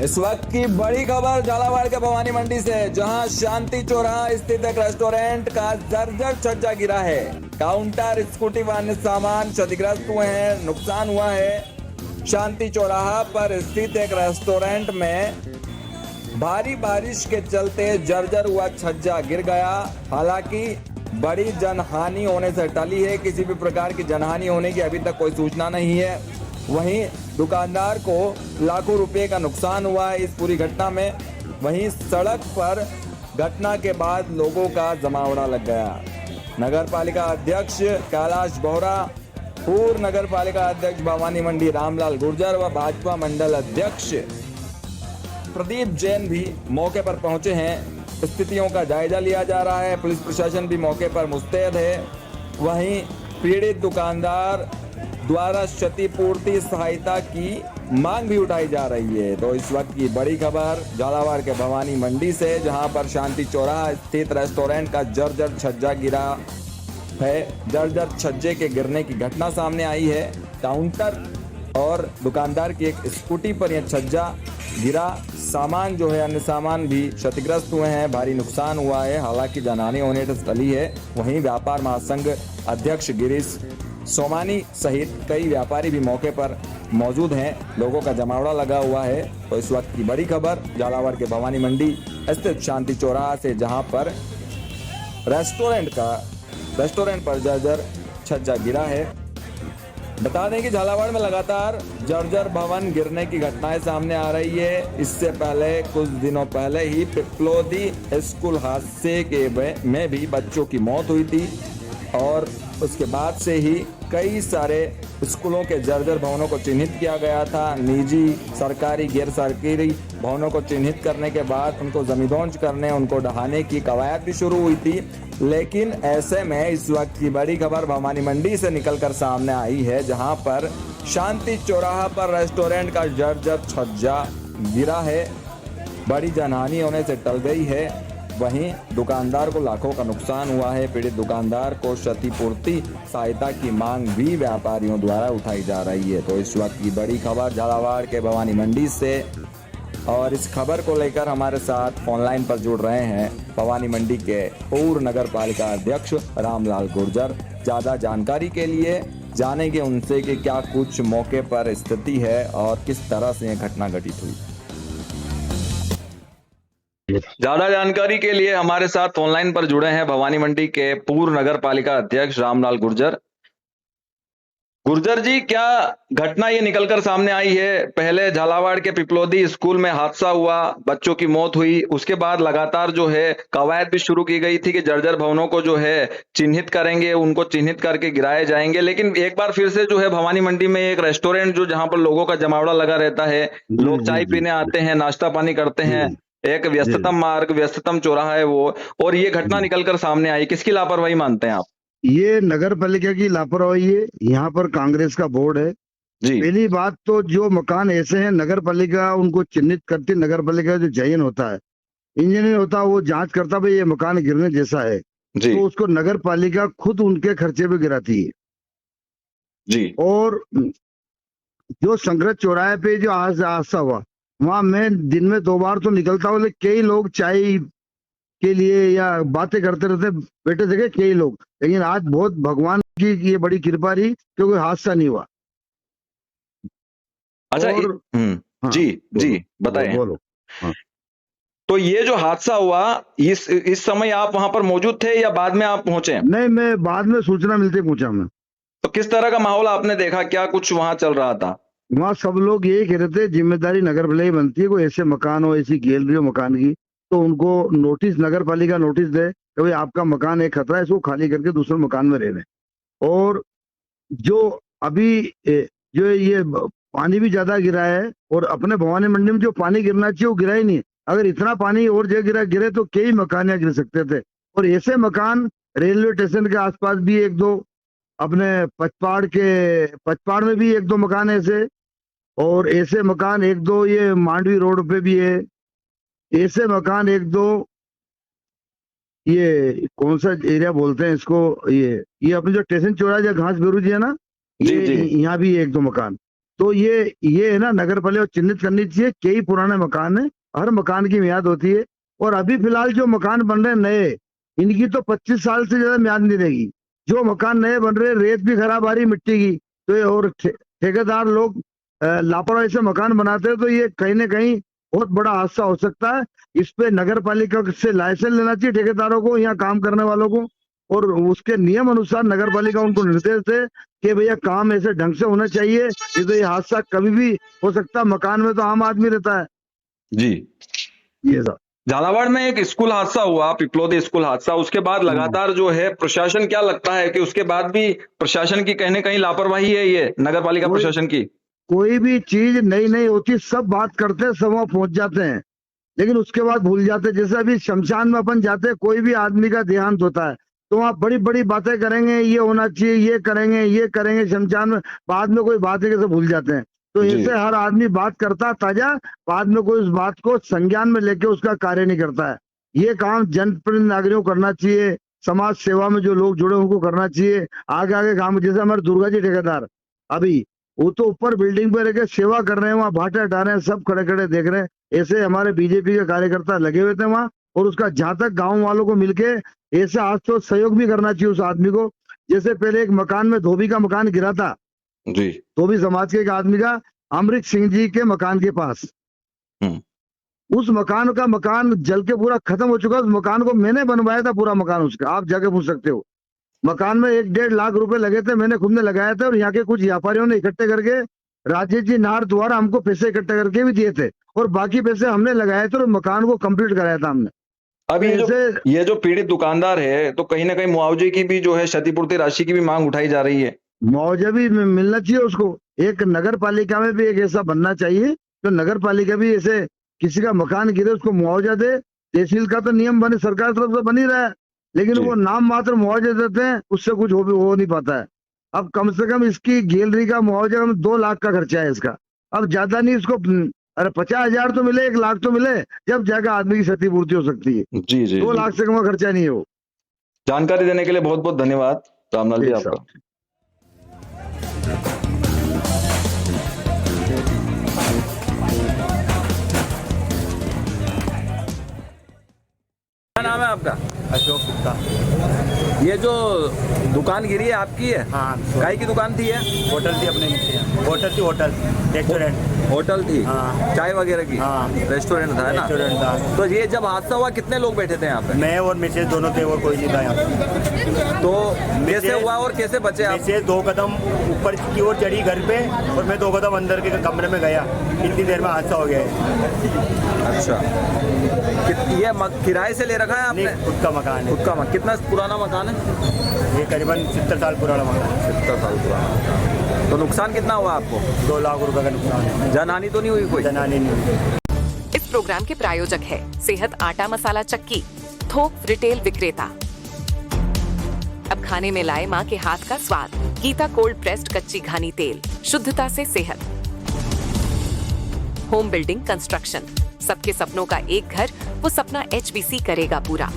इस वक्त की बड़ी खबर झालावाड़ के भवानी मंडी से, जहां शांति चौराहा स्थित एक रेस्टोरेंट का जर्जर छज्जा गिरा है। काउंटर, स्कूटी व अन्य सामान क्षतिग्रस्त हुए हैं, नुकसान हुआ है। शांति चौराहा पर स्थित एक रेस्टोरेंट में भारी बारिश के चलते जर्जर हुआ छज्जा गिर गया। हालांकि बड़ी जनहानि होने से टली है। किसी भी प्रकार की जनहानि होने की अभी तक कोई सूचना नहीं है। वहीं दुकानदार को लाखों रुपए का नुकसान हुआ है इस पूरी घटना में। वहीं सड़क पर घटना के बाद लोगों का जमावड़ा लग गया। नगर पालिका अध्यक्ष कैलाश बोहरा, पूर्व नगर पालिका अध्यक्ष भवानी मंडी रामलाल गुर्जर व भाजपा मंडल अध्यक्ष प्रदीप जैन भी मौके पर पहुंचे हैं। स्थितियों का जायजा लिया जा रहा है। पुलिस प्रशासन भी मौके पर मुस्तैद है। वहीं पीड़ित दुकानदार द्वारा क्षतिपूर्ति सहायता की मांग भी उठाई जा रही है। तो इस वक्त की बड़ी खबर झालावाड़ के भवानी मंडी से, जहां पर शांति चौराहा स्थित रेस्टोरेंट का जर्जर छज्जा गिरा है। जर्जर छज्जे के गिरने की घटना सामने आई है। काउंटर और दुकानदार की एक स्कूटी पर यह छज्जा गिरा। सामान जो है, अन्य सामान भी क्षतिग्रस्त हुए हैं, भारी नुकसान हुआ है। हालांकि जनहानि होने से टली है। वहीं व्यापार महासंघ अध्यक्ष गिरीश सोमानी सहित कई व्यापारी भी मौके पर मौजूद हैं। लोगों का जमावड़ा लगा हुआ है। तो इस वक्त की बड़ी खबर झालावाड़ के भवानी मंडी स्थित शांति चौराहा से, जहां पर रेस्टोरेंट पर जर्जर छज्जा गिरा है। बता दें कि झालावाड़ में लगातार जर्जर भवन गिरने की घटनाएं सामने आ रही है। इससे पहले कुछ दिनों पहले ही पिपलोदी स्कूल हादसे के में भी बच्चों की मौत हुई थी और उसके बाद से ही कई सारे स्कूलों के जर्जर भवनों को चिन्हित किया गया था। निजी, सरकारी, गैर सरकारी भवनों को चिन्हित करने के बाद उनको जमींदोज करने, उनको ढहाने की कवायद भी शुरू हुई थी। लेकिन ऐसे में इस वक्त की बड़ी खबर भवानी मंडी से निकलकर सामने आई है, जहां पर शांति चौराहा पर रेस्टोरेंट का जर्जर छज्जा गिरा है। बड़ी जनहानि होने से टल गई है। वहीं दुकानदार को लाखों का नुकसान हुआ है। पीड़ित दुकानदार को क्षतिपूर्ति सहायता की मांग भी व्यापारियों द्वारा उठाई जा रही है। तो इस वक्त की बड़ी खबर झालावाड़ के भवानी मंडी से, और इस खबर को लेकर हमारे साथ ऑनलाइन पर जुड़ रहे हैं भवानी मंडी के पूर्व नगर पालिका अध्यक्ष रामलाल गुर्जर। ज्यादा जानकारी के लिए जानेंगे उनसे कि क्या कुछ मौके पर स्थिति है और किस तरह से यह घटना घटित हुई। ज्यादा जानकारी के लिए हमारे साथ ऑनलाइन पर जुड़े हैं भवानी मंडी के पूर्व नगर पालिका अध्यक्ष रामलाल गुर्जर। गुर्जर जी, क्या घटना ये निकलकर सामने आई है? पहले झालावाड़ के पिपलोदी स्कूल में हादसा हुआ, बच्चों की मौत हुई। उसके बाद लगातार जो है कवायद भी शुरू की गई थी कि जर्जर भवनों को जो है चिन्हित करेंगे, उनको चिन्हित करके गिराए जाएंगे। लेकिन एक बार फिर से जो है भवानी मंडी में एक रेस्टोरेंट जो जहां पर लोगों का जमावड़ा लगा रहता है, लोग चाय पीने आते हैं, नाश्ता पानी करते हैं, एक व्यस्ततम मार्ग, व्यस्ततम चौराहा है वो, और ये घटना निकलकर सामने आई। किसकी लापरवाही मानते हैं आप? ये नगर पालिका की लापरवाही है। यहाँ पर कांग्रेस का बोर्ड है जी। पहली बात तो जो मकान ऐसे हैं, नगर पालिका उनको चिन्हित करती। नगर पालिका जो चयन होता है, इंजीनियर होता है, वो जांच करता भाई ये मकान गिरने जैसा है, जी। तो उसको नगर पालिका खुद उनके खर्चे पे गिराती है। जी। और जो संग्रह चौराहे पे जो हादसा हुआ, वहां मैं दिन में 2 बार तो निकलता हूँ, लेकिन कई लोग चाय के लिए या बातें करते रहते बैठे थे कई लोग। लेकिन आज बहुत भगवान की ये बड़ी कृपा रही क्योंकि हादसा नहीं हुआ। अच्छा, हाँ, जी बताएं। बोलो। हाँ। तो ये जो हादसा हुआ, इस समय आप वहां पर मौजूद थे या बाद में आप पहुंचे? नहीं, मैं बाद में सूचना मिलते पहुंचा मैं। तो किस तरह का माहौल आपने देखा? क्या कुछ वहां चल रहा था? वहाँ सब लोग यही कह रहे थे जिम्मेदारी नगर पालिका बनती है, कोई ऐसे मकान हो, ऐसी गैलरी हो मकान की, तो उनको नोटिस, नगर पालिका नोटिस दे कि भाई आपका मकान एक खतरा है, इसको खाली करके दूसरे मकान में रह रहे। और जो अभी जो ये पानी भी ज्यादा गिरा है, और अपने भवानी मंडी में जो पानी गिरना चाहिए वो गिरा ही नहीं। अगर इतना पानी और जगह गिरे तो कई मकान यहाँ गिर सकते थे। और ऐसे मकान रेलवे स्टेशन के आसपास भी 1-2, अपने पचपाड़ में भी 1-2 मकान ऐसे, और ऐसे मकान 1-2 ये मांडवी रोड पे भी है। ऐसे मकान 1-2, ये कौन सा एरिया बोलते हैं इसको, ये अपने जो स्टेशन चौराहा घास बेरू जी है ना, ये यहाँ भी 1-2 मकान। तो ये है ना, नगर पालिका को चिन्हित करनी चाहिए कई पुराने मकान है, हर मकान की मियाद होती है। और अभी फिलहाल जो मकान बन रहे हैं नए, इनकी तो 25 साल से ज्यादा मियाद नहीं रहेगी। जो मकान नए बन रहे हैं, रेत भी खराब आ रही, मिट्टी की, तो और ठेकेदार लोग लापरवाही से मकान बनाते हैं, तो ये कहीं ना कहीं बहुत बड़ा हादसा हो सकता है। इस पे नगर पालिका से लाइसेंस लेना चाहिए ठेकेदारों को, यहाँ काम करने वालों को, और उसके नियम अनुसार नगर पालिका उनको निर्देश दे कि भैया काम ऐसे ढंग से होना चाहिए, नहीं तो ये हादसा कभी भी हो सकता है। मकान में तो आम आदमी रहता है। जी, ये सब झालावाड़ में एक स्कूल हादसा हुआ, पिपलोदी स्कूल हादसा, उसके बाद लगातार जो है प्रशासन, क्या लगता है कि उसके बाद भी प्रशासन की कहीं ना कहीं लापरवाही है, ये नगर पालिका प्रशासन की? कोई भी चीज नई नई होती, सब बात करते हैं, सब वहां पहुंच जाते हैं, लेकिन उसके बाद भूल जाते हैं। जैसे अभी शमशान में अपन जाते हैं, कोई भी आदमी का देहांत होता है तो वहाँ बड़ी बड़ी बातें करेंगे, ये होना चाहिए, ये करेंगे शमशान में, बाद में कोई बातें कैसे भूल जाते हैं। तो जी। ऐसे हर आदमी बात करता ताजा, बाद में कोई उस बात को संज्ञान में लेके उसका कार्य नहीं करता है। ये काम जनप्रतिनिधि नागरिकों को करना चाहिए, समाज सेवा में जो लोग जुड़े उनको करना चाहिए। आगे आगे काम, जैसे हमारे दुर्गा जी ठेकेदार, अभी वो तो ऊपर बिल्डिंग पे रहकर सेवा कर रहे हैं, वहाँ भाटे हटा रहे हैं, सब खड़े खड़े देख रहे हैं। ऐसे हमारे बीजेपी के कार्यकर्ता लगे हुए थे वहाँ, और उसका जहां तक गाँव वालों को मिलके ऐसा आज तो सहयोग भी करना चाहिए उस आदमी को। जैसे पहले एक मकान में धोबी का मकान गिरा था, जी, धोबी समाज के एक आदमी का, अमृत सिंह जी के मकान के पास। उस मकान का मकान जल के पूरा खत्म हो चुका। उस मकान को मैंने बनवाया था, पूरा मकान उसका, आप जाके पूछ सकते हो। मकान में 1-1.5 लाख रुपए लगे थे, मैंने खुद ने लगाए थे, और यहाँ के कुछ व्यापारियों ने इकट्ठे करके राजेश जी नाहर द्वारा हमको पैसे इकट्ठे करके भी दिए थे, और बाकी पैसे हमने लगाए थे और मकान को कंप्लीट कराया था हमने। अब ये जो पीड़ित दुकानदार है, तो कहीं ना कहीं मुआवजे की भी जो है, क्षतिपूर्ति राशि की भी मांग उठाई जा रही है। मुआवजा भी मिलना चाहिए उसको। एक नगर पालिका में भी एक ऐसा बनना चाहिए, तो नगर पालिका भी ऐसे किसी का मकान गिरे उसको मुआवजा दे। तहसील का तो नियम बने, सरकार तरफ से बन ही रहा है, लेकिन वो नाम मात्र मुआवजे देते हैं, उससे कुछ हो नहीं पाता है। अब कम से कम इसकी गैलरी का मुआवजा 2 लाख का खर्चा है इसका। अब ज्यादा नहीं, इसको अरे 50,000 तो मिले, 1 लाख तो मिले, जब जाकर आदमी की क्षतिपूर्ति हो सकती है। जी जी, 2 लाख से कम का खर्चा नहीं है वो। जानकारी देने के लिए बहुत बहुत धन्यवाद रामलाल जी आपका। क्या नाम है आपका? अशोक गुप्ता। ये जो दुकान गिरी है आपकी है? हाँ, काय की दुकान थी है? होटल थी अपने नीचे, होटल थी, होटल रेस्टोरेंट। होटल थी? हाँ। चाय वगैरह की? हाँ। रेस्टोरेंट था, है ना? रेस्टोरेंट था। तो ये जब हादसा हुआ कितने लोग बैठे थे यहाँ पे? मैं और मिसेज दोनों थे, और कोई नहीं था यहाँ पे। तो कैसे हुआ और कैसे बचे आप? मिसेज 2 कदम ऊपर की ओर चढ़ी घर पे, और मैं 2 कदम अंदर के कमरे में गया। इतनी देर में हादसा हो गया है। अच्छा, ये किराए से ले रखा है आपने? नहीं, खुद का मकान है। खुद का मकान? कितना पुराना मकान है? ये करीबन 70 साल पुराना मकान है। 70 साल पुराना। तो नुकसान कितना हुआ आपको? 2 लाख रुपए का नुकसान है। जनहानि तो नहीं हुई कोई? जनहानि नहीं हुई। इस प्रोग्राम के प्रायोजक है सेहत आटा मसाला चक्की, थोक रिटेल विक्रेता। अब खाने में लाए माँ के हाथ का स्वाद। गीता कोल्ड प्रेस्ड कच्ची घानी तेल, शुद्धता से सेहत। होम बिल्डिंग कंस्ट्रक्शन, सबके सपनों का एक घर, वो सपना HBC करेगा पूरा।